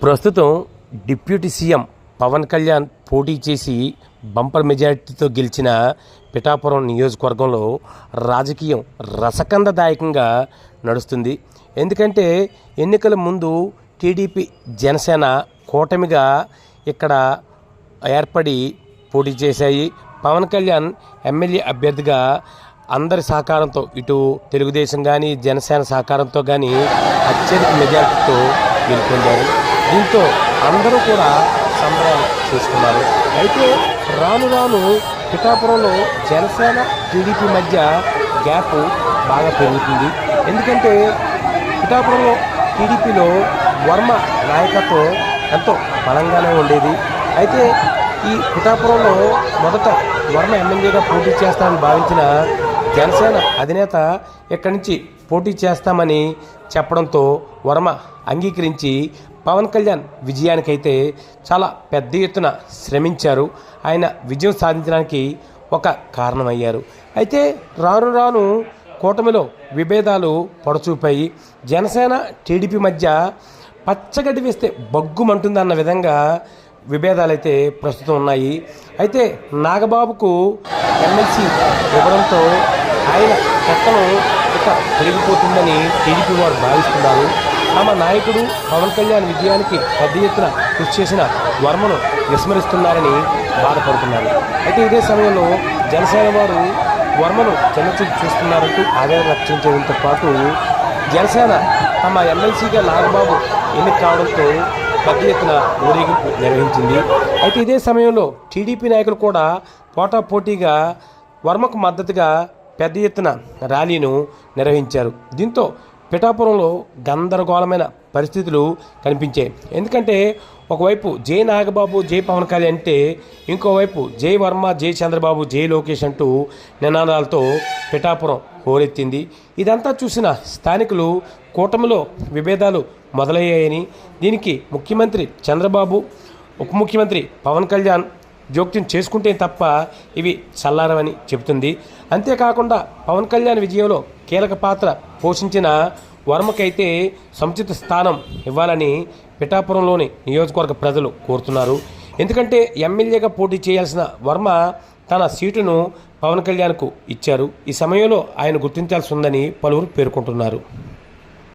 ప్రస్తుతం deputy CM Pawan Kalyan పోటీ చేసి బంపర్ మెజారిటీతో గెలిచిన పిఠాపురం నియోజకవర్గంలో రాజకీయం రసకందదాయకంగా నడుస్తుంది. ఎందుకంటే ఎన్నికల ముందు టీడీపీ జనసేన కూటమిగా ఇక్కడ ఏర్పడి పోటీ చేశాయి. పవన్ కళ్యాణ్ ఎమ్మెల్యే అభ్యర్థిగా అందరి సహకారంతో ఇటు తెలుగుదేశం కానీ జనసేన సహకారంతో కానీ అత్యధిక మెజారిటీతో గెలుపొందారు. దీంతో అందరూ కూడా సంబరాలు చేసుకున్నారు. అయితే రాను రాను పిఠాపురంలో జనసేన టీడీపీ మధ్య గ్యాప్ బాగా పెరుగుతుంది. ఎందుకంటే పిఠాపురంలో టీడీపీలో వర్మ నాయకత్వం ఎంతో బలంగానే ఉండేది. అయితే ఈ పిఠాపురంలో మొదట వర్మ ఎమ్మెల్యేగా పోటీ చేస్తామని భావించిన జనసేన అధినేత ఇక్కడి నుంచి పోటీ చేస్తామని చెప్పడంతో వర్మ అంగీకరించి పవన్ కళ్యాణ్ విజయానికైతే చాలా పెద్ద ఎత్తున శ్రమించారు. ఆయన విజయం సాధించడానికి ఒక కారణమయ్యారు. అయితే రాను రాను కూటమిలో విభేదాలు పొడచూపాయి. జనసేన టీడీపీ మధ్య పచ్చగడ్డి వేస్తే బగ్గుమంటుందన్న విధంగా విభేదాలైతే ప్రస్తుతం ఉన్నాయి. అయితే నాగబాబుకు ఎమ్మెల్సీ ఇవ్వడంతో ఆయన చట్టం ఇక పెరిగిపోతుందని టీడీపీ వారు భావిస్తున్నారు. తమ నాయకుడు పవన్ కళ్యాణ్ విజయానికి పెద్ద ఎత్తున కృషి చేసిన వర్మను విస్మరిస్తున్నారని బాధపడుతున్నారు. అయితే ఇదే సమయంలో జనసేన వారు వర్మను చిన్నచూపు చూస్తున్నారంటూ ఆవేదన వ్యక్తం చేయడంతో పాటు జనసేన తమ ఎమ్మెల్సీగా నాగబాబు ఎన్నిక కావడంతో పెద్ద ఎత్తున ఊరేగింపు నిర్వహించింది. అయితే ఇదే సమయంలో టీడీపీ నాయకులు కూడా పోటాపోటీగా వర్మకు మద్దతుగా పెద్ద ఎత్తున ర్యాలీను నిర్వహించారు. దీంతో పిఠాపురంలో గందరగోళమైన పరిస్థితులు కనిపించాయి. ఎందుకంటే ఒకవైపు జై నాగబాబు జై పవన్ కళ్యాణ్ అంటే ఇంకోవైపు జై వర్మ జై చంద్రబాబు జై లోకేష్ అంటూ నినాదాలతో పిఠాపురం హోరెత్తింది. ఇదంతా చూసిన స్థానికులు కూటమిలో విభేదాలు మొదలయ్యాయని, దీనికి ముఖ్యమంత్రి చంద్రబాబు ఉప ముఖ్యమంత్రి పవన్ కళ్యాణ్ జోక్యం చేసుకుంటే తప్ప ఇవి చల్లారవని చెబుతుంది. అంతేకాకుండా పవన్ కళ్యాణ్ విజయంలో కీలక పాత్ర పోషించిన వర్మకైతే సముచిత స్థానం ఇవ్వాలని పిఠాపురంలోని నియోజకవర్గ ప్రజలు కోరుతున్నారు. ఎందుకంటే ఎమ్మెల్యేగా పోటీ చేయాల్సిన వర్మ తన సీటును పవన్ కళ్యాణ్కు ఇచ్చారు. ఈ సమయంలో ఆయన గుర్తించాల్సి ఉందని పలువురు పేర్కొంటున్నారు.